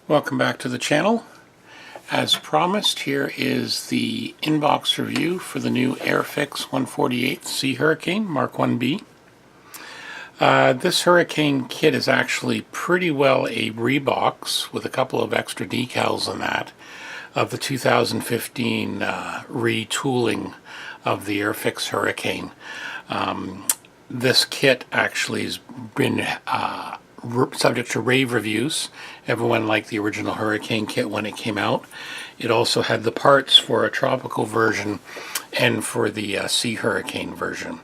Welcome back to the channel. As promised, here is the inbox review for the new Airfix 148 Sea Hurricane Mark 1B. This Hurricane kit is actually pretty well a rebox with a couple of extra decals in that of the 2015 retooling of the Airfix Hurricane. This kit actually has been subject to rave reviews. Everyone liked the original Hurricane kit when it came out. It also had the parts for a tropical version and for the Sea Hurricane version.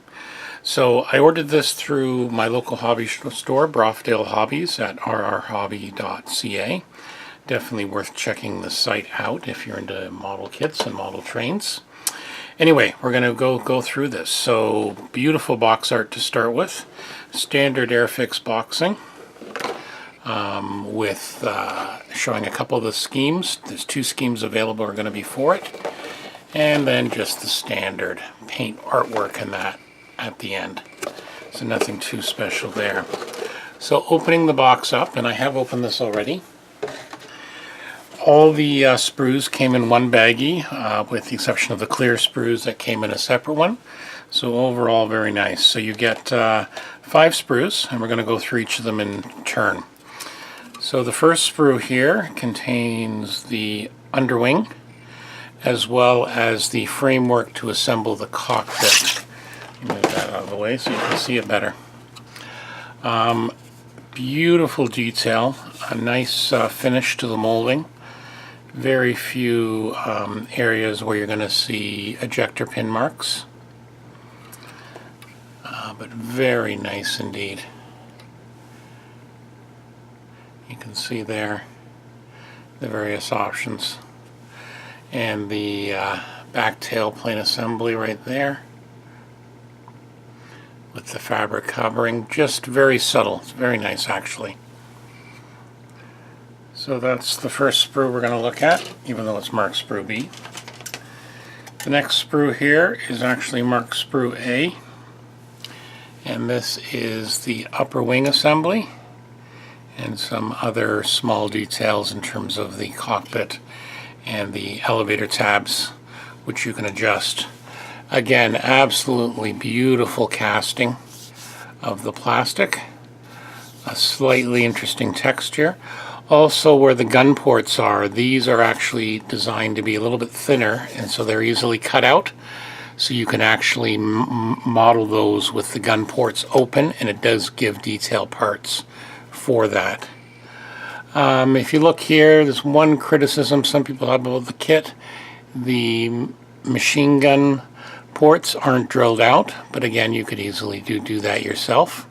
So I ordered this through my local hobby store, Brofdale Hobbies, at rrhobby.ca. Definitely worth checking the site out if you're into model kits and model trains. Anyway, we're going to go through this. So, beautiful box art to start with. Standard Airfix boxing. With showing a couple of the schemes. There's 2 schemes available are going to be for it. And then just the standard paint artwork and that at the end. So nothing too special there. So opening the box up, and I have opened this already. All the sprues came in one baggie, with the exception of the clear sprues that came in a separate one. So overall very nice. So you get 5 sprues, and we're going to go through each of them in turn. So the first sprue here contains the underwing, as well as the framework to assemble the cockpit. Move that out of the way so you can see it better. Beautiful detail, a nice finish to the molding. Very few areas where you're going to see ejector pin marks, but very nice indeed. You can see there the various options, and the back tailplane assembly right there with the fabric covering, just very subtle. It's very nice actually. So that's the first sprue we're going to look at, even though it's marked Sprue B. The next sprue here is actually marked Sprue A, and this is the upper wing assembly and some other small details in terms of the cockpit and the elevator tabs, which you can adjust. Again, absolutely beautiful casting of the plastic, a slightly interesting texture. Also, where the gun ports are, these are actually designed to be a little bit thinner, and so they're easily cut out. So you can actually model those with the gun ports open, and it does give detail parts for that. If you look here, there's one criticism some people have about the kit. The machine gun ports aren't drilled out, but again, you could easily do that yourself.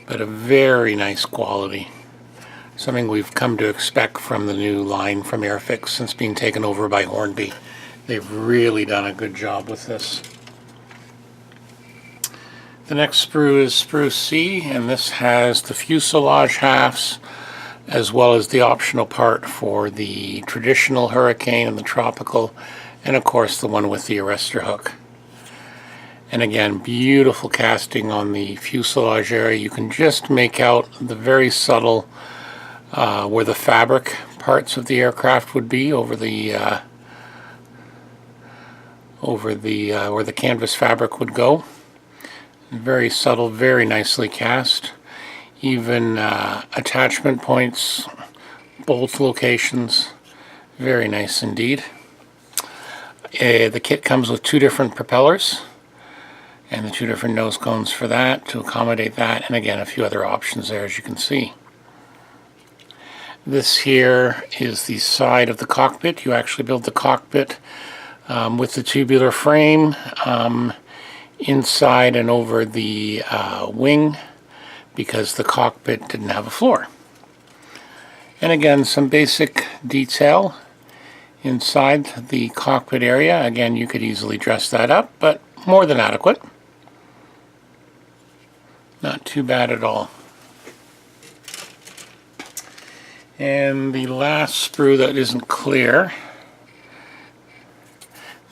But a very nice quality. Something we've come to expect from the new line from Airfix since being taken over by Hornby. They've really done a good job with this. The next sprue is Sprue C, and this has the fuselage halves as well as the optional part for the traditional Hurricane and the tropical, and of course the one with the arrestor hook. And again, beautiful casting on the fuselage area. You can just make out the very subtle where the fabric parts of the aircraft would be over the where the canvas fabric would go. Very subtle, very nicely cast. Even attachment points, bolt locations, very nice indeed. The kit comes with 2 different propellers and the 2 different nose cones for that to accommodate that, and again a few other options there, as you can see. This here is the side of the cockpit. You actually build the cockpit with the tubular frame inside and over the wing, because the cockpit didn't have a floor. And again, some basic detail inside the cockpit area. Again, you could easily dress that up, but more than adequate. Not too bad at all. And the last sprue that isn't clear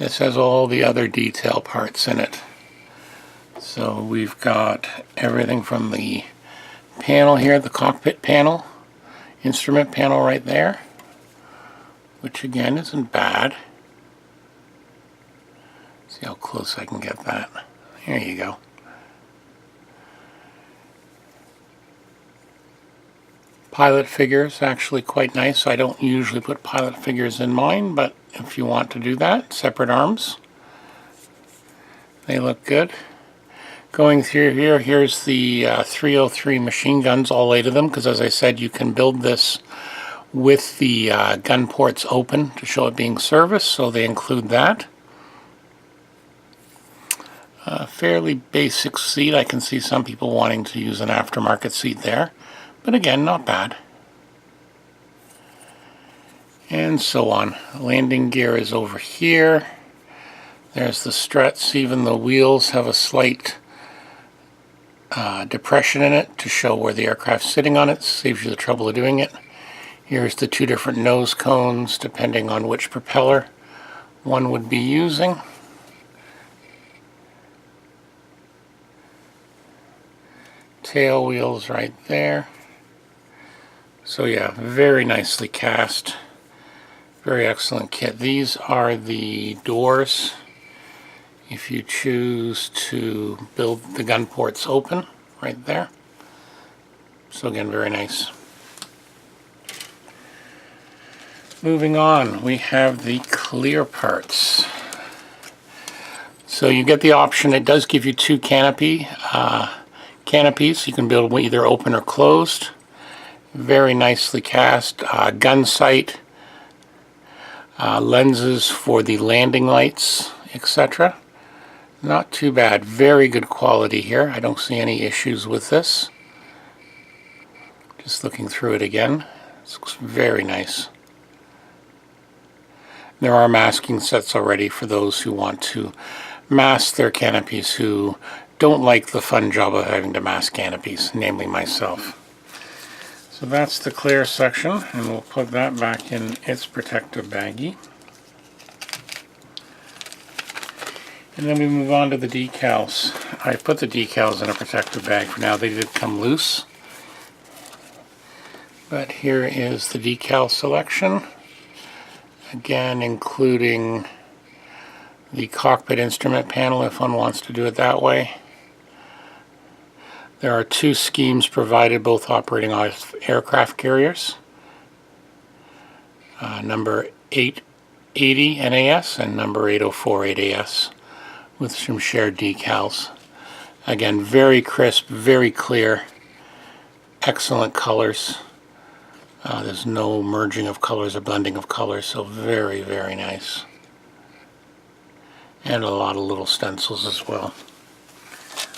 This has all the other detail parts in it. So we've got everything from the panel here, the cockpit panel, instrument panel right there, which again isn't bad. See how close I can get that. There you go. Pilot figures, actually quite nice. I don't usually put pilot figures in mine, but if you want to do that, separate arms. They look good. Going through here, here's the 303 machine guns, all 8 of them, because as I said, you can build this with the gun ports open to show it being serviced, so they include that. Fairly basic seat. I can see some people wanting to use an aftermarket seat there, but again, not bad. And so on. Landing gear is over here. There's the struts. Even the wheels have a slight depression in it to show where the aircraft's sitting on it. Saves you the trouble of doing it. Here's the 2 different nose cones depending on which propeller one would be using. Tail wheels right there. So yeah, very nicely cast. Very excellent kit. These are the doors if you choose to build the gun ports open right there. So again, very nice. Moving on, we have the clear parts. So you get the option, it does give you 2 canopies. You can build either open or closed. Very nicely cast. Gun sight, lenses for the landing lights, etc. Not too bad. Very good quality here. I don't see any issues with this. Just looking through it again. This looks very nice. There are masking sets already for those who want to mask their canopies, who don't like the fun job of having to mask canopies, namely myself. So that's the clear section, and we'll put that back in its protective baggie. And then we move on to the decals. I put the decals in a protective bag for now. They did come loose. But here is the decal selection. Again, including the cockpit instrument panel if one wants to do it that way. There are 2 schemes provided, both operating on aircraft carriers. Number 880 NAS and number 804 8AS with some shared decals. Again, very crisp, very clear, excellent colors. There's no merging of colors or blending of colors, so very, very nice. And a lot of little stencils as well.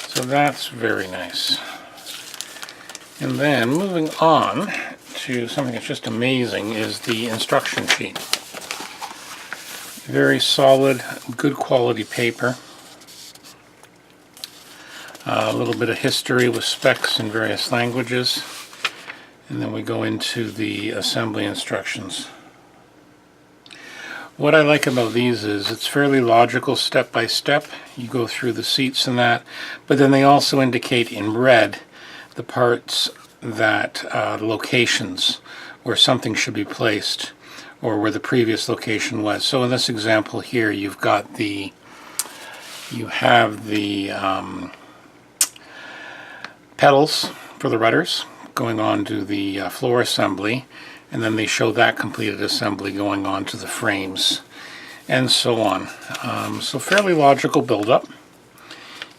So that's very nice. And then moving on to something that's just amazing is the instruction sheet. Very solid, good quality paper. A little bit of history with specs in various languages. And then we go into the assembly instructions. What I like about these is it's fairly logical step by step. You go through the seats and that, but then they also indicate in red the parts that locations where something should be placed or where the previous location was. So in this example here, you have the pedals for the rudders going on to the floor assembly, and then they show that completed assembly going on to the frames, and so on. So fairly logical build-up.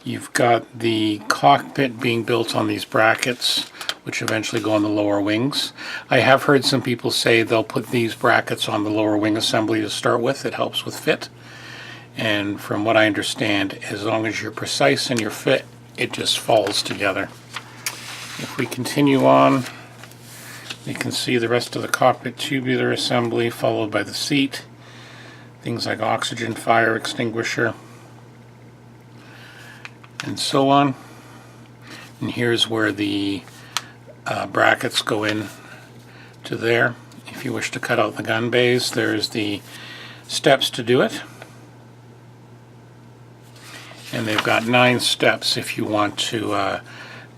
You've got the cockpit being built on these brackets, which eventually go on the lower wings. I have heard some people say they'll put these brackets on the lower wing assembly to start with. It helps with fit. And from what I understand, as long as you're precise in your fit, it just falls together. If we continue on, you can see the rest of the cockpit tubular assembly followed by the seat. Things like oxygen fire extinguisher and so on. And here's where the brackets go in to there. If you wish to cut out the gun bays, there's the steps to do it. And they've got 9 steps if you want to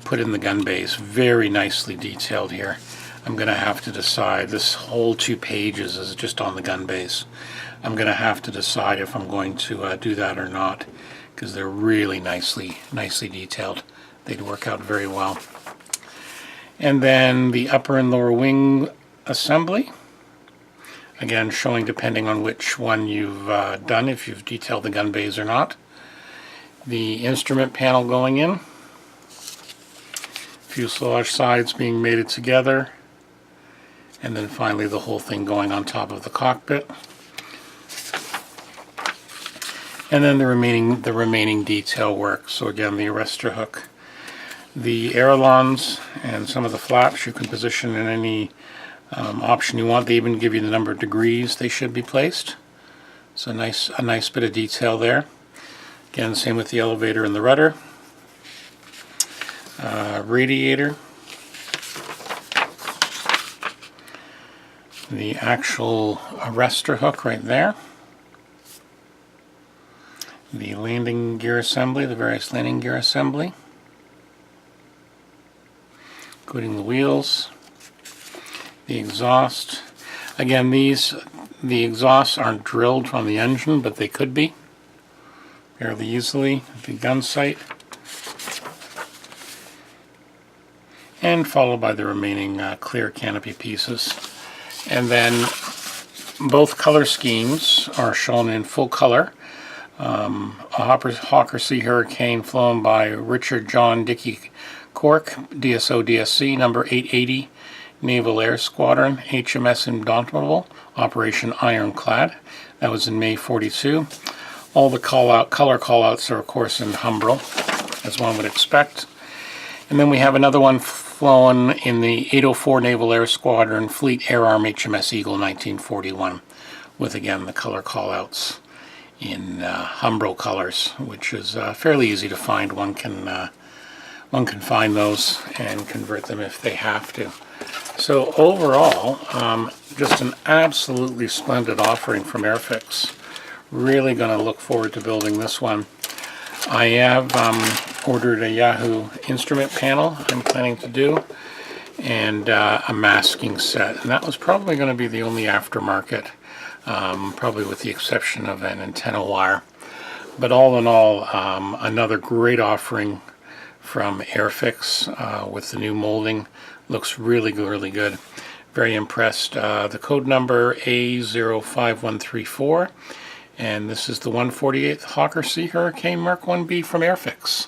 put in the gun bays. Very nicely detailed here. I'm going to have to decide. This whole 2 pages is just on the gun bays. I'm going to have to decide if I'm going to do that or not, because they're really nicely detailed. They'd work out very well. And then the upper and lower wing assembly. Again, showing depending on which one you've done, if you've detailed the gun bays or not. The instrument panel going in. Fuselage sides being mated together. And then finally the whole thing going on top of the cockpit. And then the remaining detail work. So again, the arrestor hook. The ailerons and some of the flaps you can position in any option you want. They even give you the number of degrees they should be placed. So a nice bit of detail there. Again, same with the elevator and the rudder. Radiator. The actual arrestor hook right there. The landing gear assembly, the various landing gear assembly. Including the wheels. The exhaust. Again, the exhausts aren't drilled from the engine, but they could be fairly easily. The gun sight. And followed by the remaining clear canopy pieces. And then both color schemes are shown in full color. A Hawker Sea Hurricane flown by Richard John Dickey Cork, DSO DSC, number 880, Naval Air Squadron, HMS Indomitable, Operation Ironclad. That was in May 42. All the color callouts are, of course, in Humbrol, as one would expect. And then we have another one flown in the 804 Naval Air Squadron, Fleet Air Arm HMS Eagle, 1941, with, again, the color callouts in Humbrol colors, which is fairly easy to find. One can find those and convert them if they have to. So overall, just an absolutely splendid offering from Airfix. Really going to look forward to building this one. I have ordered a Yahoo instrument panel I'm planning to do, and a masking set. And that was probably going to be the only aftermarket, probably with the exception of an antenna wire. But all in all, another great offering from Airfix with the new molding. Looks really good. Very impressed. The code number A05134, and this is the 148th Hawker Sea Hurricane Mark 1B from Airfix.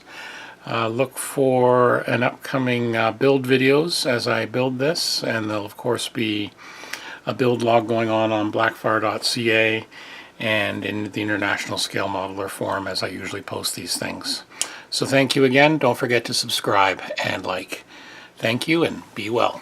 Look for an upcoming build videos as I build this, and there'll of course be a build log going on blackfire.ca and in the International Scale Modeler forum as I usually post these things. So thank you again. Don't forget to subscribe and like. Thank you, and be well.